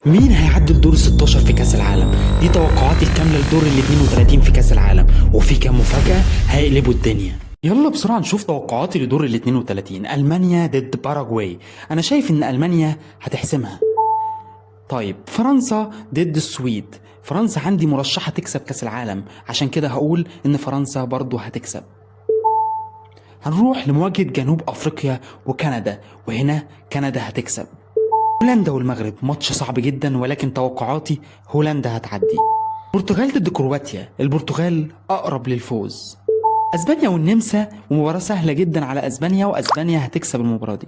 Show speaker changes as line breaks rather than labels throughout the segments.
مين هيعدي لدور ال 16 في كأس العالم؟ دي توقعاتي الكاملة لدور ال 32 في كأس العالم، وفي كام مفاجأة هيقلبوا الدنيا. يلا بسرعة نشوف توقعاتي لدور ال 32. ألمانيا ضد باراجواي، أنا شايف إن ألمانيا هتحسمها. طيب فرنسا ضد السويد، فرنسا عندي مرشحة تكسب كأس العالم، عشان كده هقول إن فرنسا برضو هتكسب. هنروح لمواجهة جنوب أفريقيا وكندا، وهنا كندا هتكسب. هولندا والمغرب ماتش صعب جدا، ولكن توقعاتي هولندا هتعدي. البرتغال ضد كرواتيا، البرتغال أقرب للفوز. أسبانيا والنمسا، ومباراة سهلة جدا على أسبانيا، وأسبانيا هتكسب المباراة دي.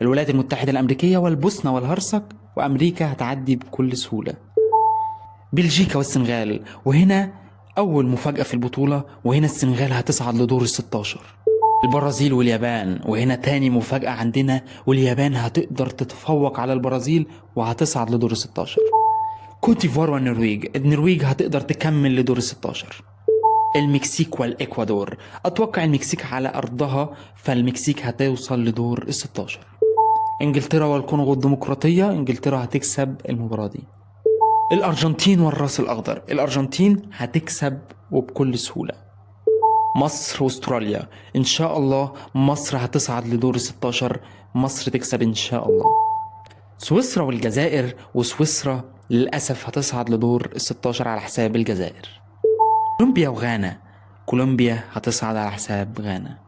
الولايات المتحدة الأمريكية والبوسنة والهرسك، وأمريكا هتعدي بكل سهولة. بلجيكا والسنغال، وهنا أول مفاجأة في البطولة، وهنا السنغال هتصعد لدور ال 16. البرازيل واليابان، وهنا تاني مفاجأة عندنا، واليابان هتقدر تتفوق على البرازيل وهتصعد لدور ال 16. كوت ديفوار والنرويج، النرويج هتقدر تكمل لدور ال 16. المكسيك والإكوادور، أتوقع المكسيك على أرضها، فالمكسيك هتوصل لدور ال 16. إنجلترا والكونغو الديمقراطية، إنجلترا هتكسب المباراة دي. الأرجنتين والراس الأخضر، الأرجنتين هتكسب وبكل سهولة. مصر واستراليا، ان شاء الله مصر هتصعد لدور ال 16، مصر تكسب ان شاء الله. سويسرا والجزائر، وسويسرا للاسف هتصعد لدور ال 16 على حساب الجزائر. كولومبيا وغانا، كولومبيا هتصعد على حساب غانا.